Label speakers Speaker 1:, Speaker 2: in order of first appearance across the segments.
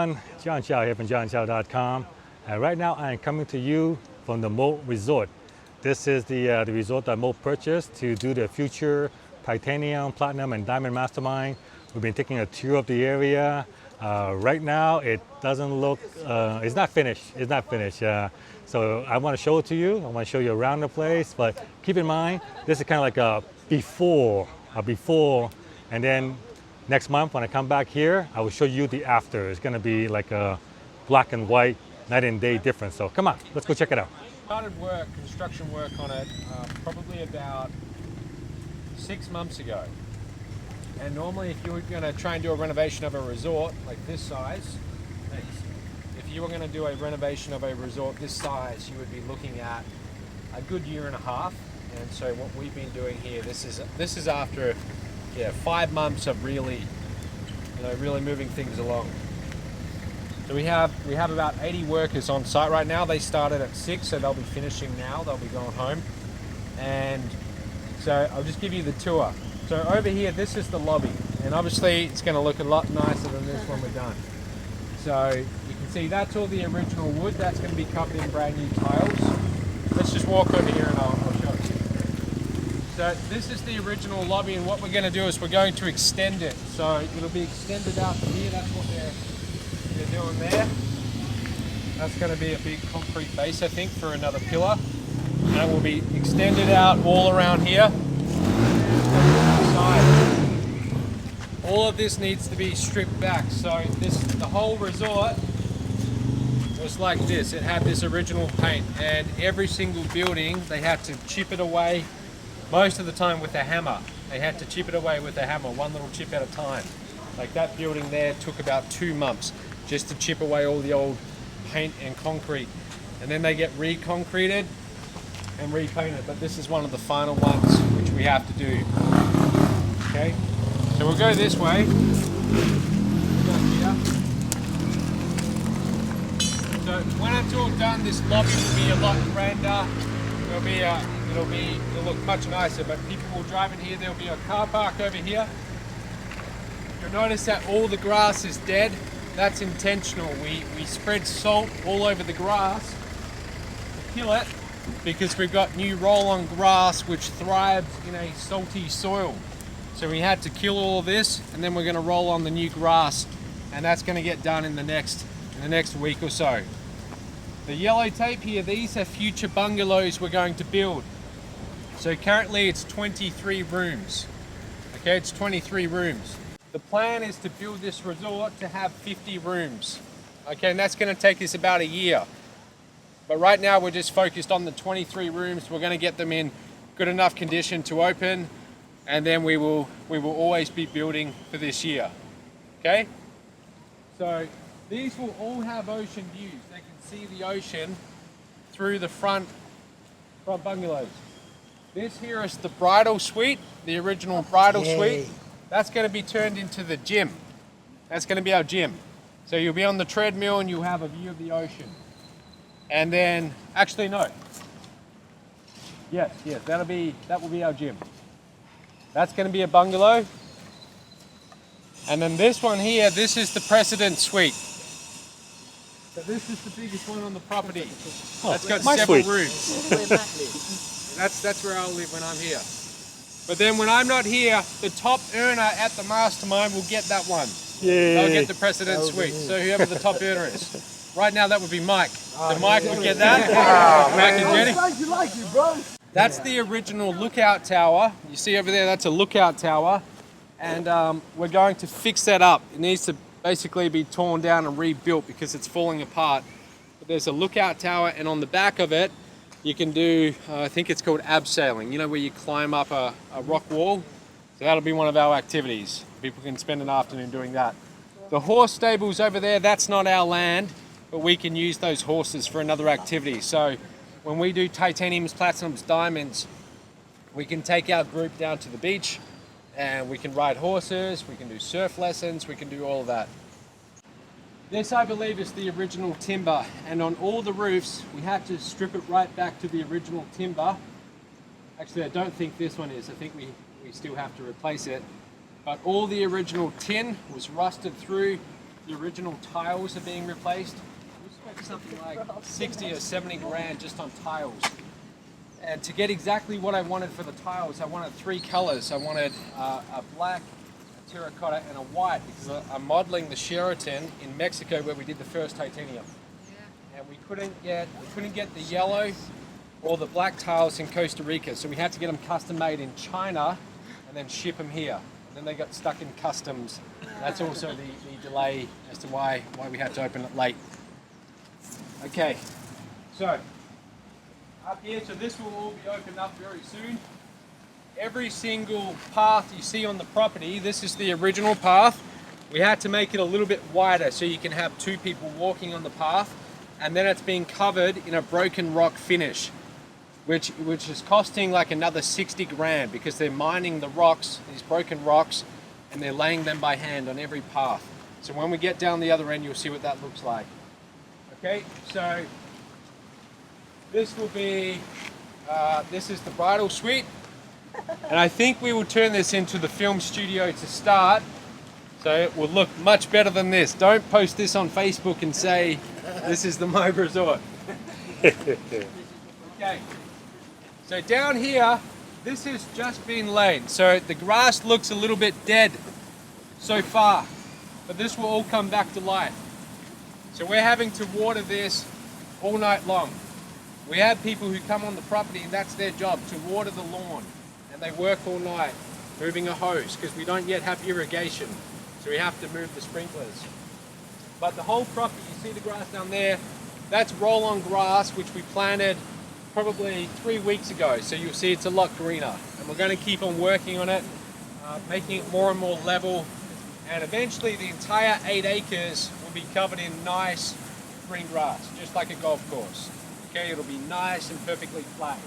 Speaker 1: everyone, John Chow here from johnchow.com. And right now I am coming to you from the Mo Resort. This is the resort that Mo purchased to do the future titanium, platinum, and diamond mastermind. We've been taking a tour of the area. Right now it doesn't look, it's not finished. It's not finished. So I want to show it to you. I want to show you around the place, but keep in mind, this is kind of like a before, and then next month when I come back here, I will show you the after. It's going to be like a black and white, night and day difference. So come on, let's go check it out.
Speaker 2: Started construction work on it probably about 6 months ago. And normally if you were going to try and do a renovation of a resort like this size, if you were going to do a renovation of a resort this size, you would be looking at a good year and a half. And so what we've been doing here, this is after 5 months of really moving things along. So we have about 80 workers on site right now. They started at 6, so they'll be finishing now. They'll be going home. And so I'll just give you the tour. So over here, this is the lobby, and obviously it's going to look a lot nicer than this when we're done. So you can see that's all the original wood. That's going to be covered in brand new tiles. Let's just walk over here and I'll show you. So this is the original lobby, and what we're going to do is we're going to extend it. So it'll be extended out to here. That's what they're doing there. That's going to be a big concrete base, I think, for another pillar. And it will be extended out all around here. All of this needs to be stripped back. So the whole resort was like this. It had this original paint, and every single building they had to chip it away. Most of the time with a hammer. They had to chip it away with a hammer, one little chip at a time. Like that building there took about 2 months just to chip away all the old paint and concrete. And then they get re-concreted and repainted. But this is one of the final ones which we have to do. Okay, so we'll go this way. So when it's all done, this lobby will be a lot grander. It'll look much nicer, but people will drive in here. There'll be a car park over here. You'll notice that all the grass is dead. That's intentional. We spread salt all over the grass to kill it, because we've got new roll-on grass which thrives in a salty soil. So we had to kill all of this, and then we're going to roll on the new grass, and that's going to get done in the next week or so. The yellow tape here, these are future bungalows we're going to build. So currently it's 23 rooms. Okay, it's 23 rooms. The plan is to build this resort to have 50 rooms. Okay, and that's going to take us about a year. But right now we're just focused on the 23 rooms. We're going to get them in good enough condition to open, and then we will always be building for this year. Okay? So these will all have ocean views. They can see the ocean through the front bungalows. This here is the bridal suite, the original bridal suite. That's going to be turned into the gym. That's going to be our gym. So you'll be on the treadmill and you'll have a view of the ocean. And then, actually no. Yes, that will be our gym. That's going to be a bungalow. And then this one here, this is the President Suite. So this is the biggest one on the property. That's got several rooms. That's where I'll live when I'm here. But then when I'm not here, the top earner at the mastermind will get that one. Yeah. They'll get the President Suite. So whoever the top earner is. Right now that would be Mike. So Mike would get that. Mike and Jenny.
Speaker 3: You like it, bro.
Speaker 2: That's the original lookout tower. You see over there, that's a lookout tower. And we're going to fix that up. It needs to basically be torn down and rebuilt because it's falling apart. But there's a lookout tower, and on the back of it, you can do, I think it's called abseiling, you know, where you climb up a rock wall. So that'll be one of our activities. People can spend an afternoon doing that. The horse stables over there, that's not our land, but we can use those horses for another activity. So when we do titaniums, platinums, diamonds, we can take our group down to the beach and we can ride horses, we can do surf lessons, we can do all of that. This, I believe, is the original timber, and on all the roofs we had to strip it right back to the original timber. Actually, I don't think this one is. I think we still have to replace it. But all the original tin was rusted through, The original tiles are being replaced. We spent something like 60 or 70 grand just on tiles. And to get exactly what I wanted for the tiles, I wanted 3 colors. I wanted a black, a terracotta, and a white, because I'm modeling the Sheraton in Mexico where we did the first titanium. And we couldn't get the yellow or the black tiles in Costa Rica, so we had to get them custom made in China and then ship them here. And then they got stuck in customs. That's also the delay as to why we had to open it late. Okay, so up here, so this will all be opened up very soon. Every single path you see on the property, this is the original path. We had to make it a little bit wider so you can have 2 people walking on the path, and then it's being covered in a broken rock finish, which is costing like another 60 grand, because they're mining the rocks, these broken rocks, and they're laying them by hand on every path. So when we get down the other end, you'll see what that looks like. Okay, so this will be, this is the bridal suite. And I think we will turn this into the film studio to start. So it will look much better than this. Don't post this on Facebook and say, this is the Mo Resort. Okay, so down here, this has just been laid. So the grass looks a little bit dead so far, but this will all come back to life. So we're having to water this all night long. We have people who come on the property and that's their job, to water the lawn. And they work all night moving a hose, because we don't yet have irrigation. So we have to move the sprinklers. But the whole property, you see the grass down there, that's roll-on grass which we planted probably 3 weeks ago. So you'll see it's a lot greener. And we're going to keep on working on it, making it more and more level. And eventually the entire 8 acres will be covered in nice green grass, just like a golf course. Okay, it'll be nice and perfectly flat.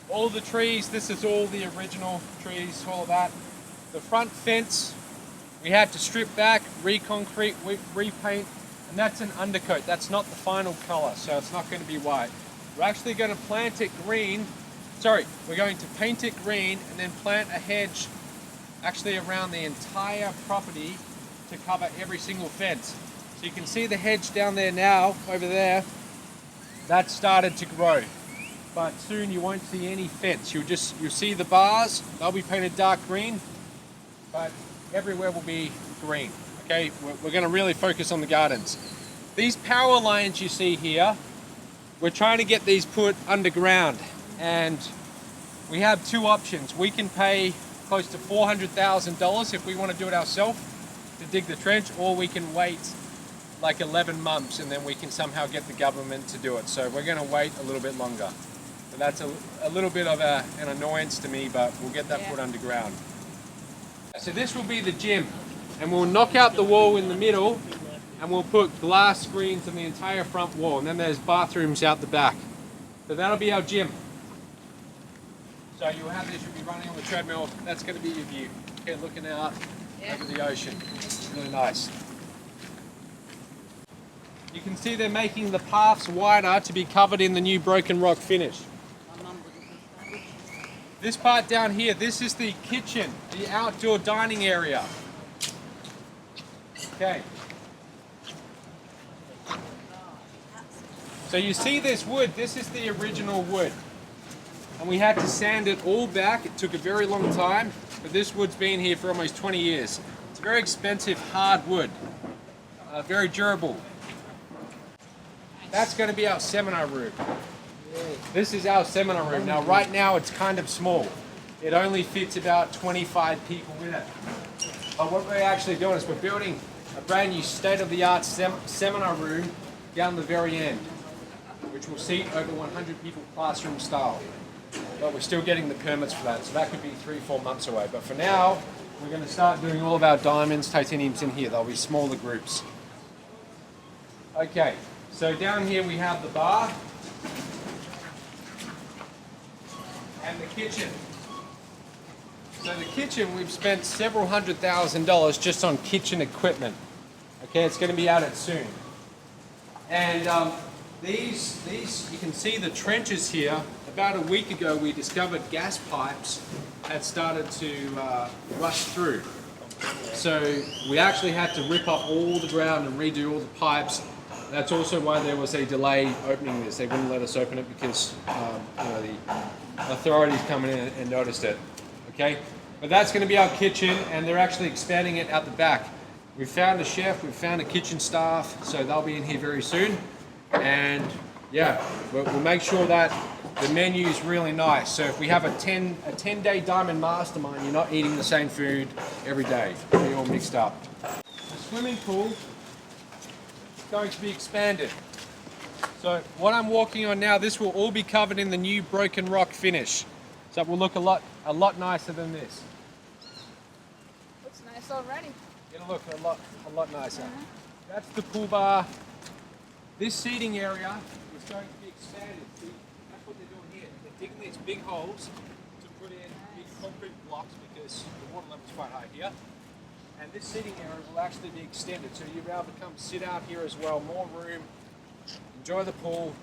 Speaker 2: All the trees, this is all the original trees, all of that. The front fence, we had to strip back, re-concrete, repaint, and that's an undercoat. That's not the final color, so it's not going to be white. We're actually going to plant it green. Sorry, we're going to paint it green and then plant a hedge actually around the entire property to cover every single fence. So you can see the hedge down there now, over there, that started to grow. But soon you won't see any fence. You'll see the bars, they'll be painted dark green, but everywhere will be green. Okay, we're going to really focus on the gardens. These power lines you see here, we're trying to get these put underground, and we have 2 options. We can pay close to $400,000 if we want to do it ourselves to dig the trench, or we can wait like 11 months and then we can somehow get the government to do it. So we're going to wait a little bit longer. So that's a little bit of an annoyance to me, but we'll get that put underground. So this will be the gym, and we'll knock out the wall in the middle and we'll put glass screens on the entire front wall, and then there's bathrooms out the back. So that'll be our gym. So you'll have this, you'll be running on the treadmill. That's going to be your view. Okay, looking out over the ocean. It's really nice. You can see they're making the paths wider to be covered in the new broken rock finish. This part down here, this is the kitchen, the outdoor dining area. Okay. So you see this wood, this is the original wood. And we had to sand it all back. It took a very long time, but this wood's been here for almost 20 years. It's very expensive, hard wood, very durable. That's going to be our seminar room. This is our seminar room. Now, right now, it's kind of small. It only fits about 25 people in it. But what we're actually doing is we're building a brand new state-of-the-art seminar room down the very end, which will seat over 100 people classroom style. But we're still getting the permits for that, so that could be 3-4 months away. But for now, we're going to start doing all of our diamonds, titaniums in here. They'll be smaller groups. Okay, so down here we have the bar and the kitchen. So the kitchen, we've spent several $100,000 just on kitchen equipment. Okay, it's going to be added soon. And these, you can see the trenches here. About a week ago, we discovered gas pipes had started to rust through. So we actually had to rip up all the ground and redo all the pipes. That's also why there was a delay opening this. They wouldn't let us open it because the authorities come in and noticed it. Okay, but that's going to be our kitchen, and they're actually expanding it out the back. We've found a chef, we've found a kitchen staff, so they'll be in here very soon. And yeah, we'll make sure that the menu is really nice. So if we have a 10-day diamond mastermind, you're not eating the same food every day. It'll be all mixed up. The swimming pool is going to be expanded. So what I'm walking on now, this will all be covered in the new broken rock finish. So it will look a lot nicer than this.
Speaker 3: Looks nice already.
Speaker 2: It'll look a lot nicer. That's the pool bar. This seating area is going to be expanded. See, that's what they're doing here. They're digging these big holes to put in big concrete blocks because the water level is quite high here. And this seating area will actually be extended, so you'll be able to come sit out here as well. More room, enjoy the pool,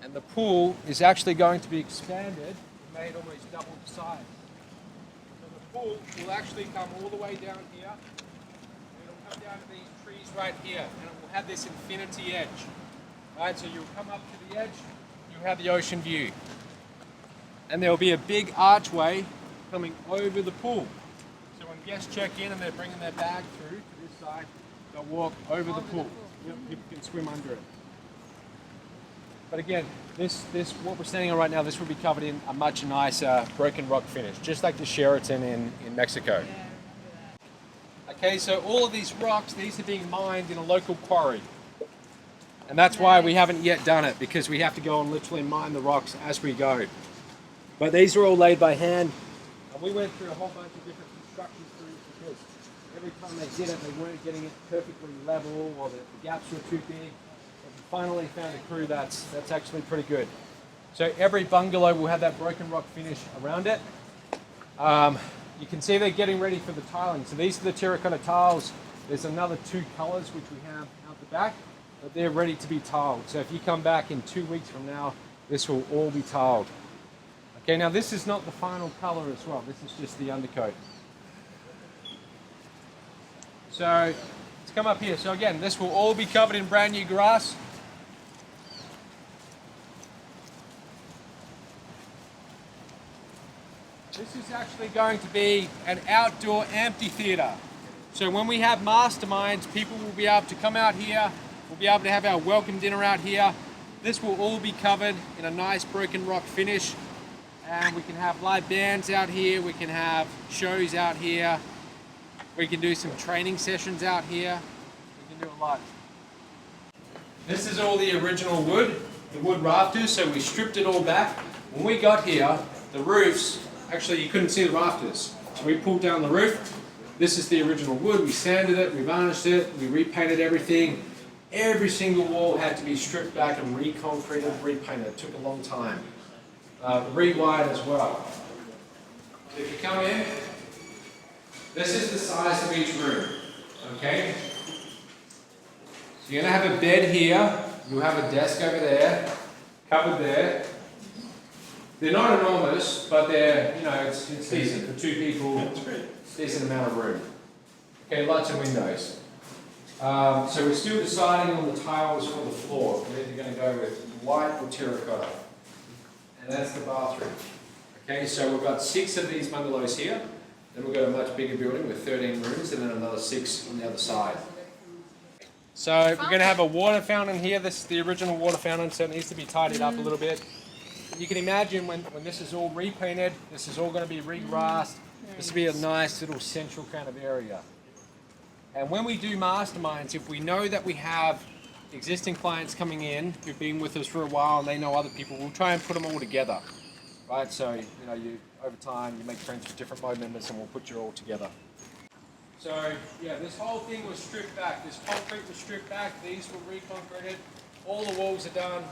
Speaker 2: and the pool is actually going to be expanded and made almost double the size. So the pool will actually come all the way down here. Come down to these trees right here, and it will have this infinity edge. Right, so you'll come up to the edge, you have the ocean view. And there will be a big archway coming over the pool. So when guests check in and they're bringing their bag through to this side, they'll walk over the pool. Yep, people can swim under it. But again, this what we're standing on right now, this will be covered in a much nicer broken rock finish, just like the Sheraton in Mexico. Okay, so all of these rocks, these are being mined in a local quarry. And that's why we haven't yet done it, because we have to go and literally mine the rocks as we go. But these are all laid by hand. And we went through a whole bunch of different construction crews because every time they did it, they weren't getting it perfectly level, or the gaps were too big. But we finally found a crew that's actually pretty good. So every bungalow will have that broken rock finish around it. You can see they're getting ready for the tiling. So these are the terracotta tiles. There's another 2 colors which we have out the back, but they're ready to be tiled. So if you come back in 2 weeks from now, this will all be tiled. Okay, now this is not the final color as well. This is just the undercoat. So let's come up here. So again, this will all be covered in brand new grass. This is actually going to be an outdoor amphitheater. So when we have masterminds, people will be able to come out here. We'll be able to have our welcome dinner out here. This will all be covered in a nice broken rock finish. And we can have live bands out here. We can have shows out here. We can do some training sessions out here. We can do a lot. This is all the original wood, the wood rafters. So we stripped it all back. When we got here, the roofs, actually, you couldn't see the rafters. So we pulled down the roof. This is the original wood. We sanded it, we varnished it, we repainted everything. Every single wall had to be stripped back and reconcreted, repainted. It took a long time. Rewired as well. So if you come in, this is the size of each room. Okay? So you're going to have a bed here. You'll have a desk over there, cupboard there. They're not enormous, but they're, it's decent for 2 people. It's a decent amount of room. Okay, lots of windows. So we're still deciding on the tiles for the floor. We're either going to go with white or terracotta. And that's the bathroom. Okay, so we've got 6 of these bungalows here. Then we've got a much bigger building with 13 rooms and then another 6 on the other side. So we're going to have a water fountain here. This is the original water fountain, so it needs to be tidied up a little bit. You can imagine when this is all repainted, this is all going to be re-grassed. This will be a nice little central kind of area. And when we do masterminds, if we know that we have existing clients coming in who've been with us for a while and they know other people, we'll try and put them all together. Right? So, you over time, you make friends with different board members and we'll put you all together. So, yeah, this whole thing was stripped back. This concrete was stripped back. These were reconcreted. All the walls are done.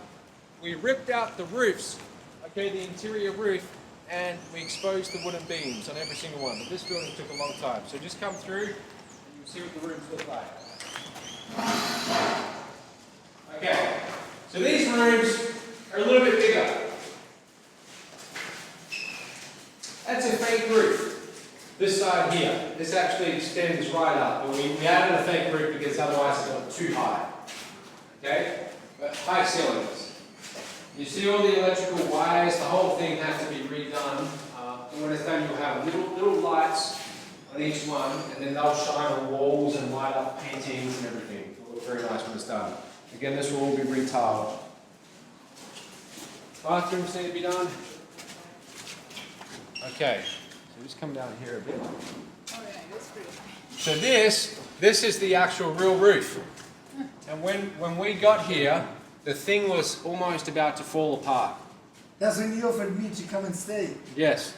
Speaker 2: We ripped out the roofs, okay, the interior roof, and we exposed the wooden beams on every single one. But this building took a long time. So just come through and you'll see what the rooms look like. Okay, so these rooms are a little bit bigger. That's a fake roof, this side here. this actually extends right up. But we added a fake roof because otherwise it got too high. Okay? But high ceilings. You see all the electrical wires, the whole thing has to be redone. And when it's done, you'll have little lights on each one, and then they'll shine on walls and light up paintings and everything. It'll look very nice when it's done. Again, this will all be retiled. Bathrooms need to be done. Okay, so just come down here a bit.
Speaker 3: Oh yeah, that's pretty high.
Speaker 2: So this is the actual real roof. And when we got here, the thing was almost about to fall apart.
Speaker 4: That's when you offered me to come and stay.
Speaker 2: Yes.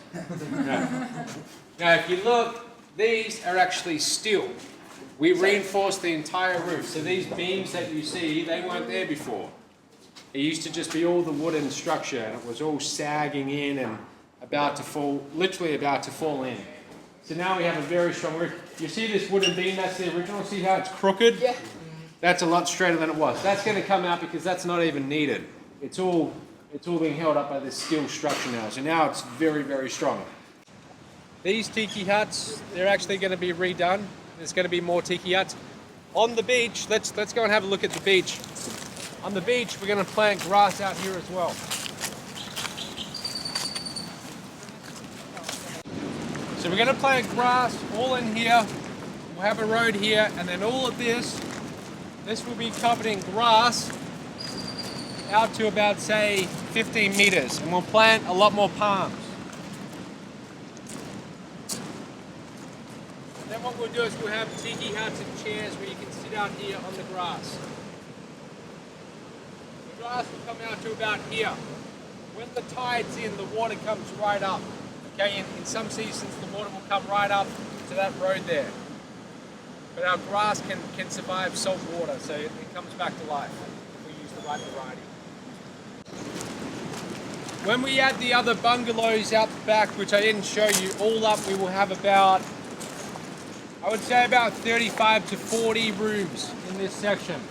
Speaker 2: Now if you look, these are actually steel. We reinforced the entire roof. So these beams that you see, they weren't there before. It used to just be all the wooden structure, and it was all sagging in and about to fall, literally about to fall in. So now we have a very strong roof. You see this wooden beam, that's the original. See how it's crooked?
Speaker 3: Yeah.
Speaker 2: That's a lot straighter than it was. That's going to come out because that's not even needed. It's all being held up by this steel structure now. So now it's very, very strong. These tiki huts, they're actually going to be redone. There's going to be more tiki huts. On the beach, let's go and have a look at the beach. On the beach, we're going to plant grass out here as well. So we're going to plant grass all in here. We'll have a road here, and then all of this will be covered in grass out to about, say, 15 meters, and we'll plant a lot more palms. And then what we'll do is we'll have tiki huts and chairs where you can sit out here on the grass. The grass will come out to about here. When the tide's in, the water comes right up. Okay, in some seasons the water will come right up to that road there. But our grass can survive salt water, so it comes back to life if we use the right variety. When we add the other bungalows out the back, which I didn't show you, all up we will have about, I would say about 35 to 40 rooms in this section.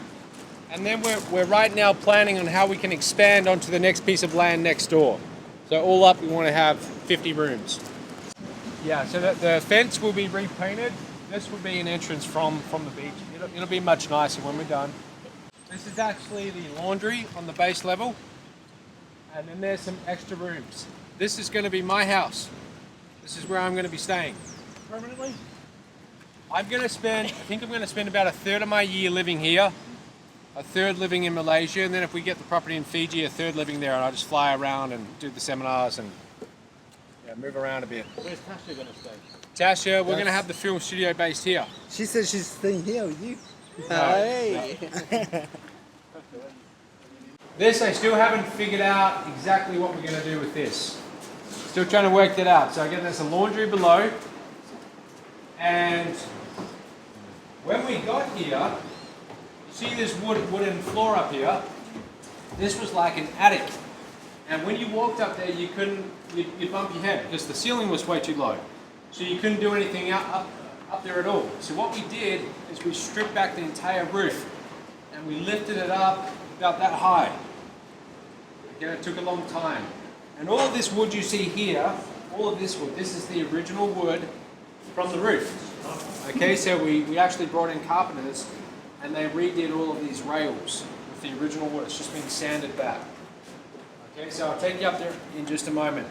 Speaker 2: And then we're right now planning on how we can expand onto the next piece of land next door. So all up we want to have 50 rooms. Yeah, so the fence will be repainted. This will be an entrance from the beach. It'll be much nicer when we're done. This is actually the laundry on the base level. And then there's some extra rooms. This is going to be my house. This is where I'm going to be staying permanently. I think I'm going to spend about a third of my year living here, a third living in Malaysia, and then if we get the property in Fiji, a third living there, and I'll just fly around and do the seminars and move around a bit.
Speaker 1: Where's Tasha going to stay?
Speaker 2: Tasha, we're going to have the film studio based here.
Speaker 4: She said she's staying here with you.
Speaker 2: Hey. This, I still haven't figured out exactly what we're going to do with this. Still trying to work that out. So again, there's a laundry below. And when we got here, you see this wooden floor up here? This was like an attic. And when you walked up there, you'd bump your head because the ceiling was way too low. So you couldn't do anything up there at all. So what we did is we stripped back the entire roof and we lifted it up about that high. Again, it took a long time. And all of this wood you see here, all of this wood, this is the original wood from the roof. Okay, so we actually brought in carpenters and they redid all of these rails with the original wood. It's just been sanded back. Okay, so I'll take you up there in just a moment.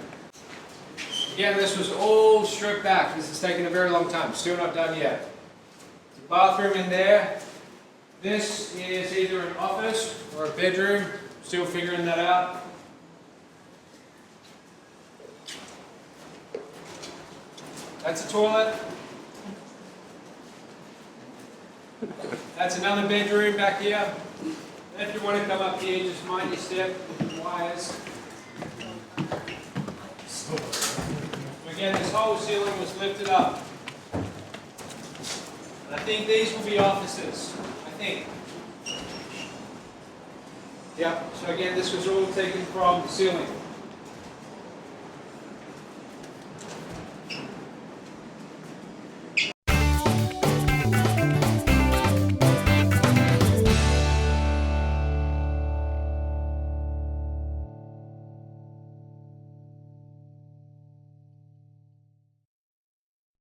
Speaker 2: Again, this was all stripped back. This has taken a very long time. Still not done yet. There's a bathroom in there. This is either an office or a bedroom. Still figuring that out. That's a toilet. That's another bedroom back here. If you want to come up here, just mind your step with the wires. Again, this whole ceiling was lifted up. And I think these will be offices. I think. Yep. So again, this was all taken from the ceiling.